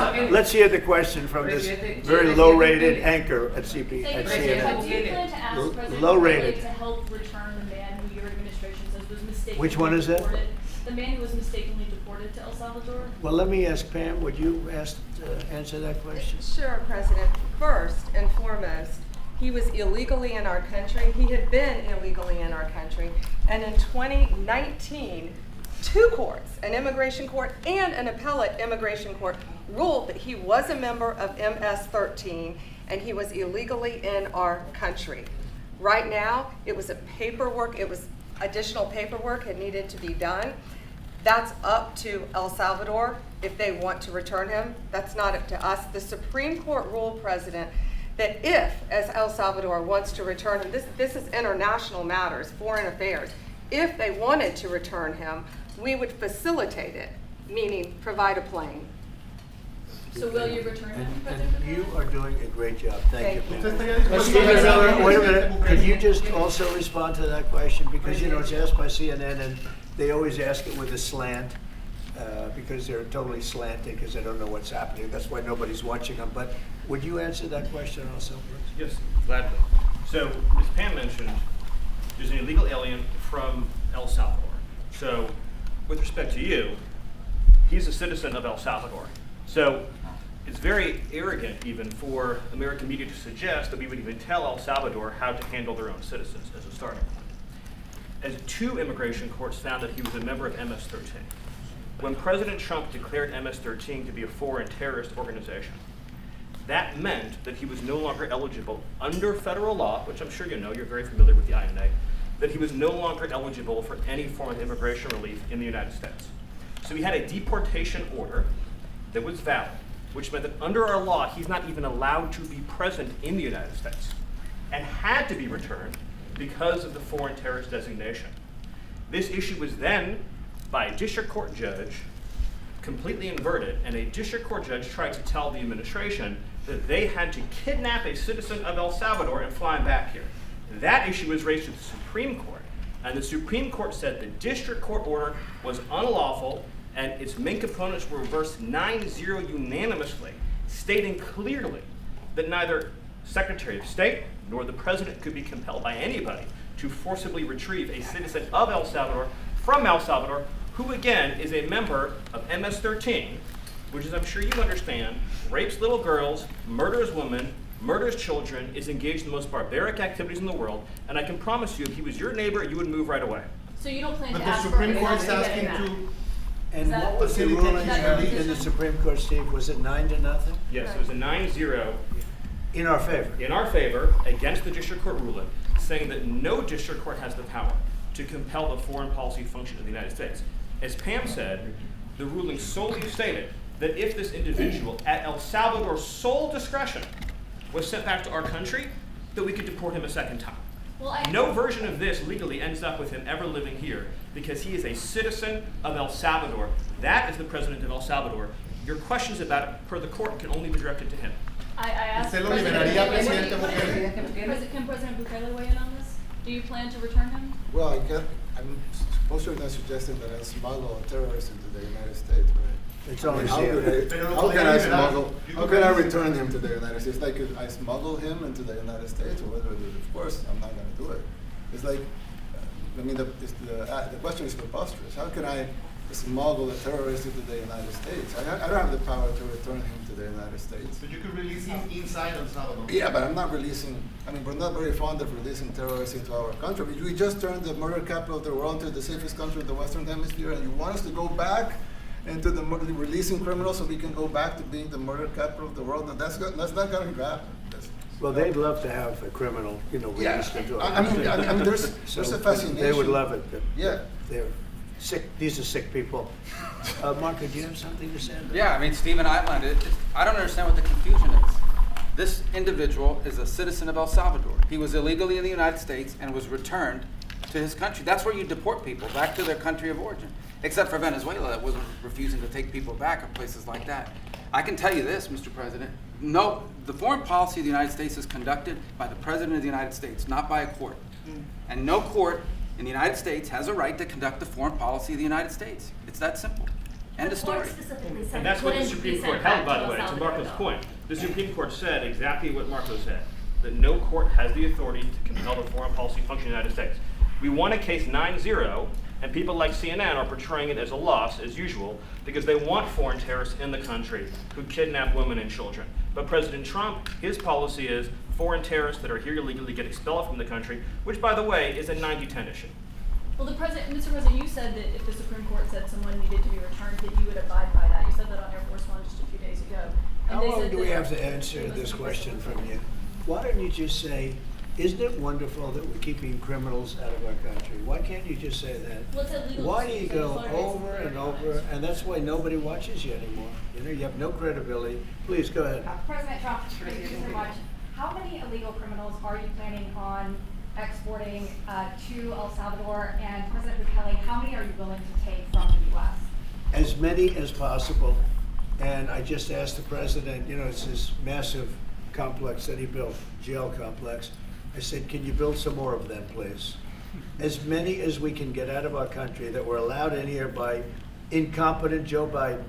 let's hear the question from this very low-rated anchor at CNN. Do you plan to ask President Low-rated. Bukele to help return the man who your administration says was mistakenly Which one is that? deported? The man who was mistakenly deported to El Salvador? Well, let me ask Pam, would you answer that question? Sure, President. First and foremost, he was illegally in our country. He had been illegally in our country. And in 2019, two courts, an immigration court and an appellate immigration court, ruled that he was a member of MS-13 and he was illegally in our country. Right now, it was additional paperwork had needed to be done. That's up to El Salvador if they want to return him. That's not up to us. The Supreme Court ruled, President, that if, as El Salvador wants to return him, this is international matters, foreign affairs, if they wanted to return him, we would facilitate it, meaning provide a plane. So will you return him, And President Bukele? you are doing a great job. Thank you, Thank Pam. Stephen Miller, wait a minute. Could you just also respond to that question? Because, it's asked by CNN, and they always ask it with a slant, because they're totally slanted, because they don't know what's happening. That's why nobody's watching them. But would you answer that question also, please? Yes, gladly. So, as Pam mentioned, there's an illegal alien from El Salvador. So, with respect to you, he's a citizen of El Salvador. So, it's very arrogant even for American media to suggest that we would even tell El Salvador how to handle their own citizens as a starting point. As two immigration courts found that he was a member of MS-13. When President Trump declared MS-13 to be a foreign terrorist organization, that meant that he was no longer eligible under federal law, which I'm sure you know, you're very familiar with the INA, that he was no longer eligible for any form of immigration relief in the United States. So he had a deportation order that was valid, which meant that under our law, he's not even allowed to be present in the United States and had to be returned because of the foreign terrorist designation. This issue was then, by a district court judge, completely inverted, and a district court judge tried to tell the administration that they had to kidnap a citizen of El Salvador and fly him back here. That issue was raised to the Supreme Court, and the Supreme Court said the district court order was unlawful, and its main components were reversed 9-0 unanimously, stating clearly that neither Secretary of State nor the President could be compelled by anybody to forcibly retrieve a citizen of El Salvador from El Salvador, who again is a member of MS-13, which, as I'm sure you understand, rapes little girls, murders women, murders children, is engaged in the most barbaric activities in the world, and I can promise you, if he was your neighbor, you would move right away. So you don't plan But to the ask Supreme for Court's permission asking getting that? to, And that- what was the Facilitate ruling extradition? in the Supreme Court, Steve? Was it 9-0? Yes, it was a 9-0 In our favor? in our favor against the district court ruling, saying that no district court has the power to compel the foreign policy function of the United States. As Pam said, the ruling solely stated that if this individual, at El Salvador's sole discretion, was sent back to our country, that we could deport him a second time. Well, No version of this legally ends up with him ever living here because he is a citizen of El Salvador. That is the president of El Salvador. Your questions about it, per the court, can only be directed to him. I asked ¿Usted lo President liberaría, Bukele, Presidente what do you- Bukele? Can President Bukele weigh in on this? Do you plan to return him? Well, I'm suppose you're not suggesting that I smuggle a terrorist into the United States, right? It's only How zero. can I smuggle, how can I return him to the United States? Like, I smuggle him into the United States, or whether, of course, I'm not gonna do it. It's like, the question is preposterous. How can I smuggle a terrorist into the United States? I don't have the power to return him to the United States. but you could release him inside El Salvador. Yeah, but I'm not releasing, we're not very fond of releasing terrorists into our country. We just turned the murder capital of the world to the safest country in the Western Hemisphere, and you want us to go back into the releasing criminals so we can go back to being the murder capital of the world? That's not going to happen. Well, they'd love to have a criminal, Yeah, released into our I mean, country. there's So a fascination. They would love it, but Yeah. they're sick, these are sick people. Marco, do you have something to say? Yeah, I mean, Stephen outlined it. I don't understand what the confusion is. This individual is a citizen of El Salvador. He was illegally in the United States and was returned to his country. That's where you deport people, back to their country of origin. Except for Venezuela, that was refusing to take people back, or places like that. I can tell you this, Mr. President. No, the foreign policy of the United States is conducted by the President of the United States, not by a court. And no court in the United States has a right to conduct the foreign policy of the United States. It's that simple. End of The court story. specifically said And that's it what the couldn't be Supreme Court sent held, back by to the El way, to Salvador, Marco's though. point. The Supreme Court said exactly what Marco said, that no court has the authority to compel the foreign policy function of the United States. We won a case 9-0, and people like CNN are portraying it as a loss, as usual, because they want foreign terrorists in the country who kidnap women and children. But President Trump, his policy is foreign terrorists that are here illegally get expelled from the country, which, by the way, is a 90-10 issue. Well, Mr. President, you said that if the Supreme Court said someone needed to be returned, that you would abide by that. You said that on Air Force One just a few days ago. And How they long said do we that have to it answer must this be question crystal from clear. you? Why don't you just say, isn't it wonderful that we're keeping criminals out of our country? Why can't you just say that? Well, it's illegal Why to do you say go Florida is over clear and on over, it. and that's why nobody watches you anymore? You know, you have no credibility. Please, go ahead. President Trump, thank you so much. How many illegal criminals are you planning on exporting to El Salvador? And President Bukele, how many are you willing to take from the U.S.? As many as possible. And I just asked the president, you know, it's this massive complex that he built, jail complex. I said, can you build some more of them, please? As many as we can get out of our country that were allowed in here by incompetent Joe Biden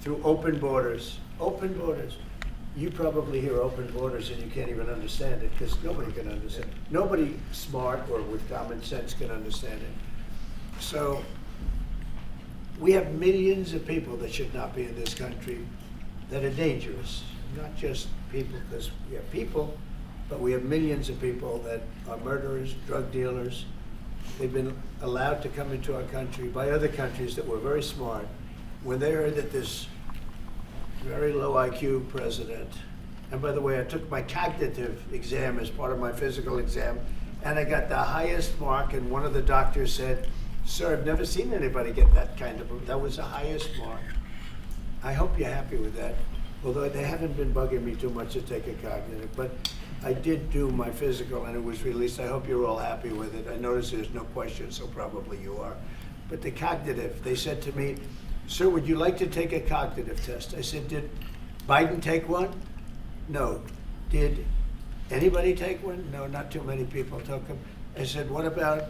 through open borders. Open borders. You probably hear open borders and you can't even understand it because nobody can understand it. Nobody smart or with common sense can understand it. So we have millions of people that should not be in this country that are dangerous. Not just people, because we have people, but we have millions of people that are murderers, drug dealers. They've been allowed to come into our country by other countries that were very smart. When they heard that this very low IQ president, and by the way, I took my cognitive exam as part of my physical exam, and I got the highest mark, and one of the doctors said, sir, I've never seen anybody get that kind of, that was the highest mark. I hope you're happy with that, although they haven't been bugging me too much to take a cognitive, but I did do my physical and it was released. I hope you're all happy with it. I notice there's no question, so probably you are. But the cognitive, they said to me, sir, would you like to take a cognitive test? I said, did Biden take one? No. Did anybody take one? No, not too many people took them. I said, what about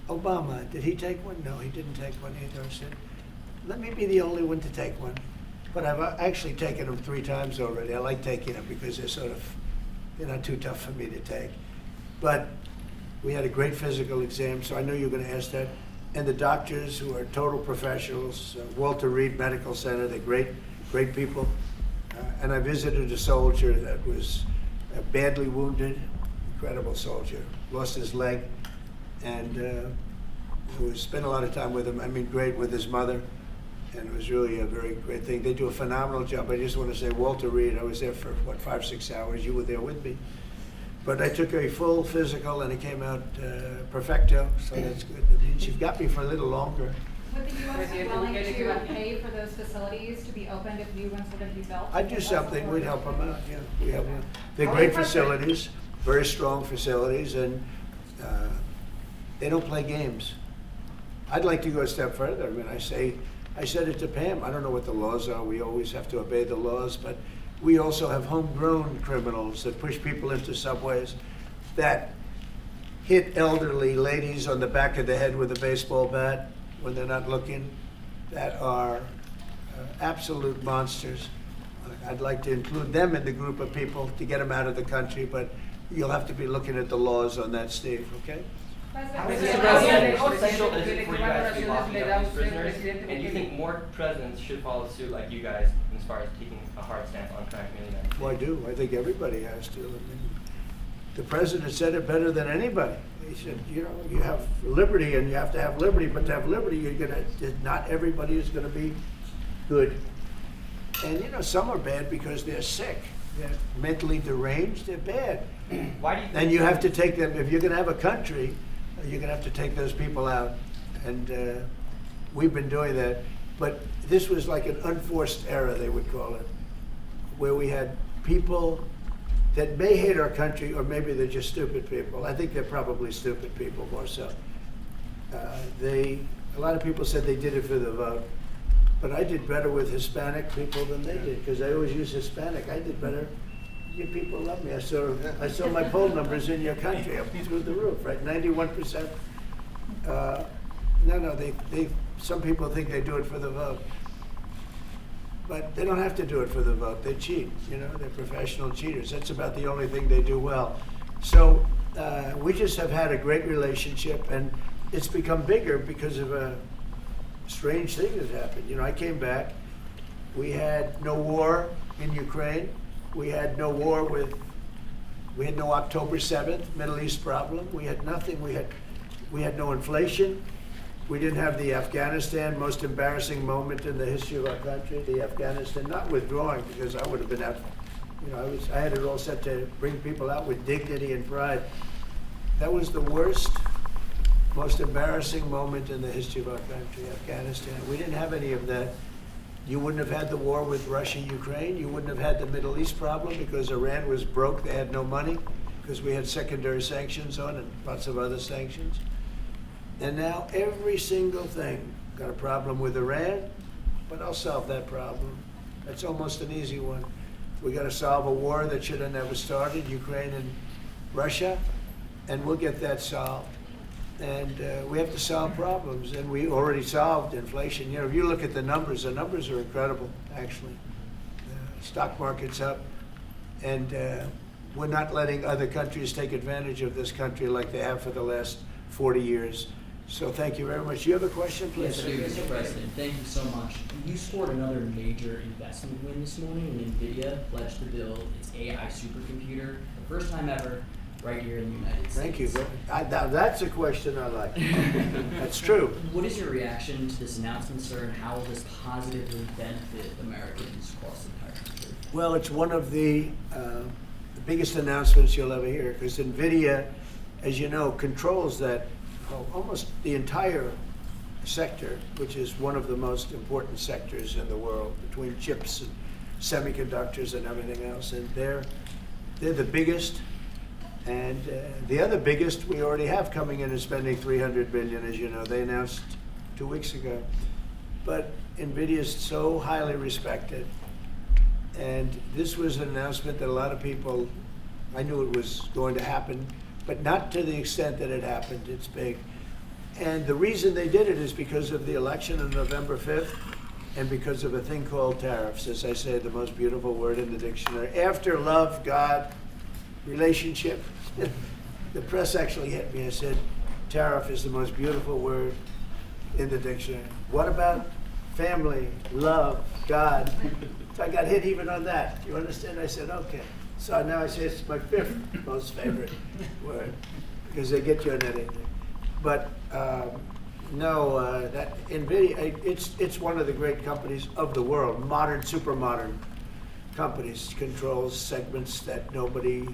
Obama? Did he take one? No, he didn't take one either. I said, let me be the only one to take one. But I've actually taken them 3 times already. I like taking them because they're not too tough for me to take. But we had a great physical exam, so I knew you were going to ask that. And the doctors who are total professionals, Walter Reed Medical Center, they're great people. And I visited a soldier that was badly wounded, incredible soldier, lost his leg, and we spent a lot of time with him. I mean, great with his mother, and it was really a very great thing. They do a phenomenal job. I just want to say, Walter Reed, I was there for, 5-6 hours. You were there with me. But I took a full physical, and it came out perfecto, so that's good. That means you've got me for a little longer. Would the U.S. be willing to pay for those facilities to be opened if new ones were to be built? I'd do something, we'd help them out, yeah. We have one. They're great facilities, very strong facilities, and they don't play games. I'd like to go a step further. I mean, I said it to Pam, I don't know what the laws are, we always have to obey the laws, but we also have homegrown criminals that push people into subways, that hit elderly ladies on the back of the head with a baseball bat when they're not looking, that are absolute monsters. I'd like to include them in the group of people to get them out of the country, but you'll have to be looking at the laws on that, Steve, okay? President, How essential is it for you guys to be locking up these prisoners? And do you think more presidents should follow suit like you guys as far as taking a hard stance on crime in the United States? Well, I do. I think everybody has to. I mean, the president said it better than anybody. He said, you know, you have liberty and you have to have liberty, but to have liberty, not everybody is gonna be good. And you know, some are bad because they're sick. They're mentally deranged, they're bad. Why do you think And you have to take them, if you're gonna have a country, you're gonna have to take those people out. And we've been doing that. But this was like an unforced error, they would call it, where we had people that may hate our country, or maybe they're just stupid people. I think they're probably stupid people more so. A lot of people said they did it for the vote, but I did better with Hispanic people than they did, because I always use Hispanic. I did better. You people love me. I saw my poll numbers in your country up through the roof, right? 91%. No, some people think they do it for the vote. But they don't have to do it for the vote. They cheat, they're professional cheaters. That's about the only thing they do well. So we just have had a great relationship, and it's become bigger because of a strange thing that happened. I came back. We had no war in Ukraine. We had no war we had no October 7th Middle East problem. We had nothing. We had no inflation. We didn't have the Afghanistan, most embarrassing moment in the history of our country, the Afghanistan, not withdrawing, because I would have been out, I had it all set to bring people out with dignity and pride. That was the worst, most embarrassing moment in the history of our country, Afghanistan. We didn't have any of that. You wouldn't have had the war with Russia, Ukraine. You wouldn't have had the Middle East problem because Iran was broke. They had no money because we had secondary sanctions on and lots of other sanctions. And now every single thing, got a problem with Iran, but I'll solve that problem. That's almost an easy one. We got to solve a war that should have never started, Ukraine and Russia, and we'll get that solved. And we have to solve problems, and we already solved inflation. If you look at the numbers are incredible, actually. The stock market's up, and we're not letting other countries take advantage of this country like they have for the last 40 years. So thank you very much. You have a question, please? Yes, I do, Mr. President. Thank you so much. You scored another major investment win this morning when NVIDIA pledged to build its AI supercomputer, the first time ever, right here in the United States. Thank you. Now that's a question I like. That's true. What is your reaction to this announcement, sir, and how will this positively benefit Americans across the entire country? Well, it's one of the biggest announcements you'll ever hear, because NVIDIA, as you know, controls that almost the entire sector, which is one of the most important sectors in the world, between chips and semiconductors and everything else. And they're the biggest. And the other biggest we already have coming in and spending $300 billion, as you know. They announced 2 weeks ago. But NVIDIA is so highly respected. And this was an announcement that a lot of people, I knew it was going to happen, but not to the extent that it happened. It's big. And the reason they did it is because of the election on November 5th and because of a thing called tariffs. As I say, the most beautiful word in the dictionary. After love, God, relationship. The press actually hit me and said, tariff is the most beautiful word in the dictionary. What about family, love, God? So I got hit even on that. You understand? I said, okay. So now I say it's my 5th most favorite word because they get you on anything. But no, that NVIDIA, it's one of the great companies of the world. Modern, super modern companies, controls segments that nobody,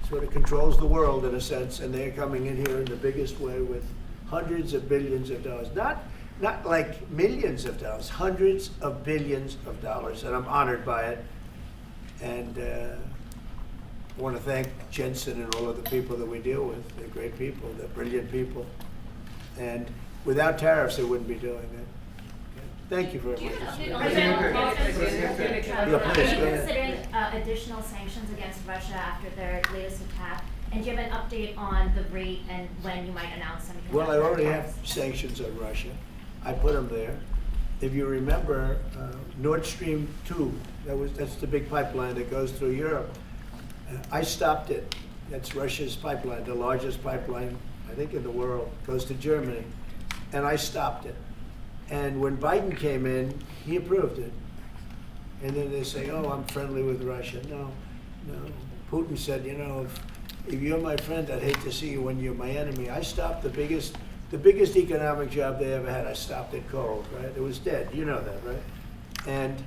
sort of controls the world in a sense, and they're coming in here in the biggest way with hundreds of billions of dollars. Not like millions of dollars, hundreds of billions of dollars, and I'm honored by it. And I want to thank Jensen and all of the people that we deal with. They're great people, they're brilliant people. And without tariffs, they wouldn't be doing it. Thank you very much. President, Yeah, please, go ahead. Considering additional sanctions against Russia after their latest attack, and do you have an update on the rate and when you might announce something? Well, I already have sanctions on Russia. I put them there. If you remember, Nord Stream 2, that's the big pipeline that goes through Europe. I stopped it. That's Russia's pipeline, the largest pipeline, I think, in the world. Goes to Germany. And I stopped it. And when Biden came in, he approved it. And then they say, oh, I'm friendly with Russia. No. Putin said, if you're my friend, I'd hate to see you when you're my enemy. I stopped the biggest economic job they ever had. I stopped it cold, right? It was dead. You know that, right? And